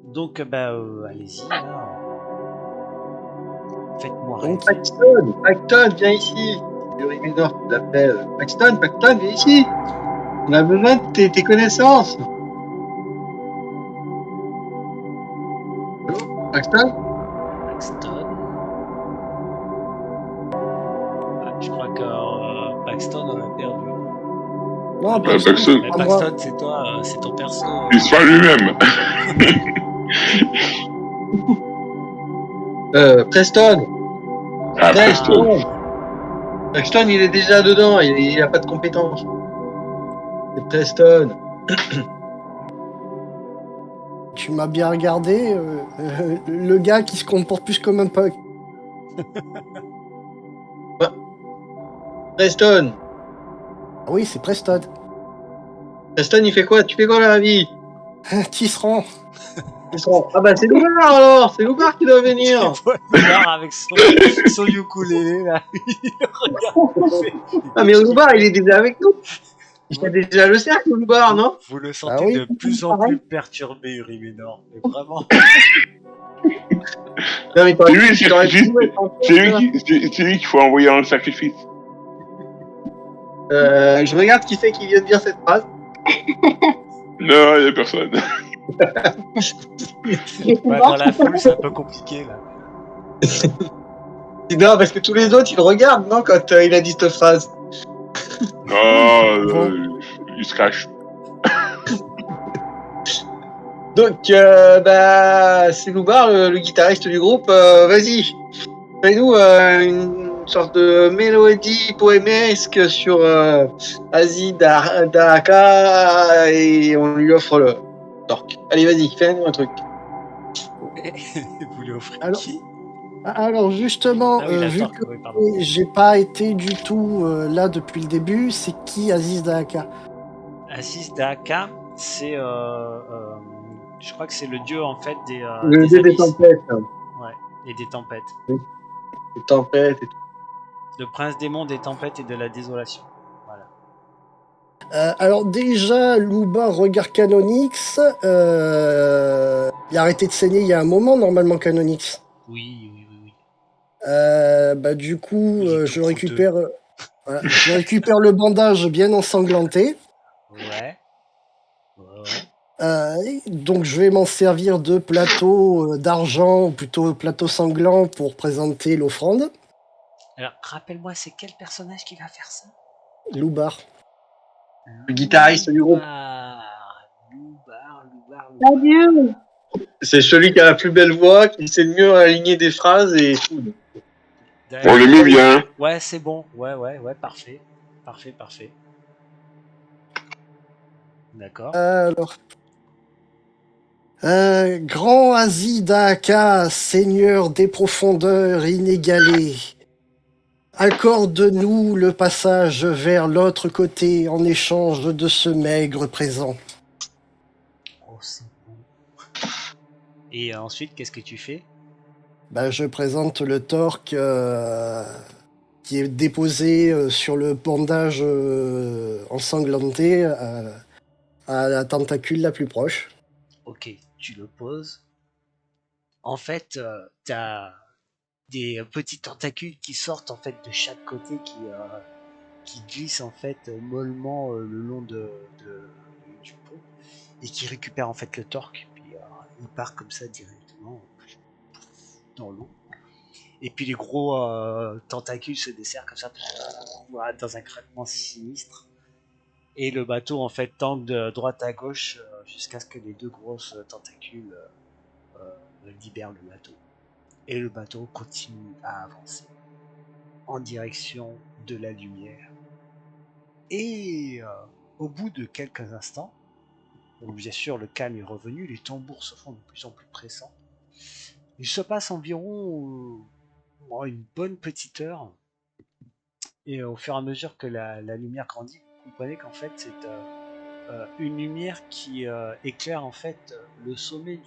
Donc, allez-y, là. Faites-moi Donc, rêver. Paxton, viens ici. Euryménor qui l'appelle. Paxton, viens ici. On a besoin de tes connaissances. Allô, Paxton? Paxton. Ah, je crois que Paxton, on l'a perdu. Non, Paxton. Mais à moi. Paxton, c'est toi, c'est ton perso. Il se fait lui-même. Preston. Ah, Preston. Paxton, il est déjà dedans. Il a pas de compétences. C'est Preston. Tu m'as bien regardé, le gars qui se comporte plus comme un pug. Preston. Ah oui, c'est Preston. Preston, il fait quoi? Tu fais quoi dans la vie? Tisserand. Ah bah c'est Loupard alors. C'est Loupard qui doit venir. Loupard avec son ukulélé, là. Il regarde. Ah mais Loupard, il est déjà avec nous. Il fait déjà le cercle, Loupard, non? Vous le sentez Ah oui, de plus en plus perturbé, Euryménor. Mais vraiment. Non mais C'est lui, c'est lui qu'il faut envoyer en sacrifice. Je regarde qui c'est qui vient de dire cette phrase. Non, il n'y a personne. Dans la foule, c'est un peu compliqué, là. Non, parce que tous les autres, ils le regardent, non, quand il a dit cette phrase. Non, il se cache. Donc, c'est Loupard, le guitariste du groupe. Vas-y, fais-nous une sorte de mélodie poémesque sur Aziz Daka et on lui offre le torque. Allez, vas-y, fais-nous un truc. Vous lui offrez Alors- qui? Alors justement, Ah oui, la vu torque, que oui, pardon. j'ai pas été du tout là depuis le début, c'est qui Aziz Dahaka? Aziz Dahaka, c'est. Je crois que c'est le dieu, en fait, Le des dieu des abysses. tempêtes. Ouais, et des tempêtes. Des tempêtes et tout. Le prince démon des tempêtes et de la désolation. Voilà. Alors déjà, Louba regarde Canonix. Il a arrêté de saigner il y a un moment normalement Canonix. Oui. Du coup, Il est je tout récupère, je récupère le bandage bien ensanglanté. Ouais. Donc je vais m'en servir de plateau d'argent, ou plutôt plateau sanglant pour présenter l'offrande. Alors, rappelle-moi, c'est quel personnage qui va faire ça? Loubar. Le guitariste du groupe. Loubar. Adieu. C'est celui qui a la plus belle voix, qui sait le mieux aligner des phrases et tout. On le met bien. Ouais, c'est bon. Ouais, parfait. Parfait. D'accord. Alors. Grand Aziz Dahaka, seigneur des profondeurs inégalées, accorde-nous le passage vers l'autre côté en échange de ce maigre présent. Oh, c'est bon. Et ensuite, qu'est-ce que tu fais? Je présente le torque qui est déposé sur le bandage ensanglanté à la tentacule la plus proche. Ok, tu le poses. En fait, t'as des petits tentacules qui sortent en fait de chaque côté, qui glissent en fait mollement le long du pont et qui récupèrent en fait le torque. Puis il part comme ça directement dans l'eau. Et puis les gros tentacules se desserrent comme ça, voilà, dans un craquement sinistre. Et le bateau en fait tangue de droite à gauche jusqu'à ce que les deux grosses tentacules libèrent le bateau. Et le bateau continue à avancer en direction de la lumière. Et au bout de quelques instants, donc bien sûr le calme est revenu, les tambours se font de plus en plus pressants. Il se passe environ une bonne petite heure. Et au fur et à mesure que la lumière grandit, vous comprenez qu'en fait c'est une lumière qui éclaire en fait le sommet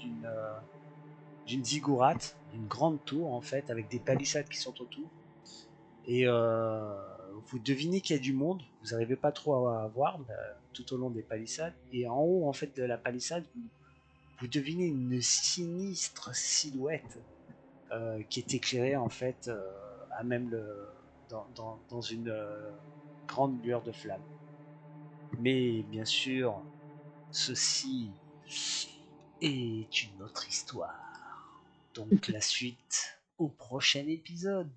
d'une ziggourate, d'une grande tour en fait, avec des palissades qui sont autour. Et vous devinez qu'il y a du monde, vous n'arrivez pas trop à voir tout au long des palissades, et en haut en fait de la palissade, vous devinez une sinistre silhouette qui est éclairée en fait à même dans une grande lueur de flamme. Mais bien sûr, ceci est une autre histoire. Donc la suite au prochain épisode.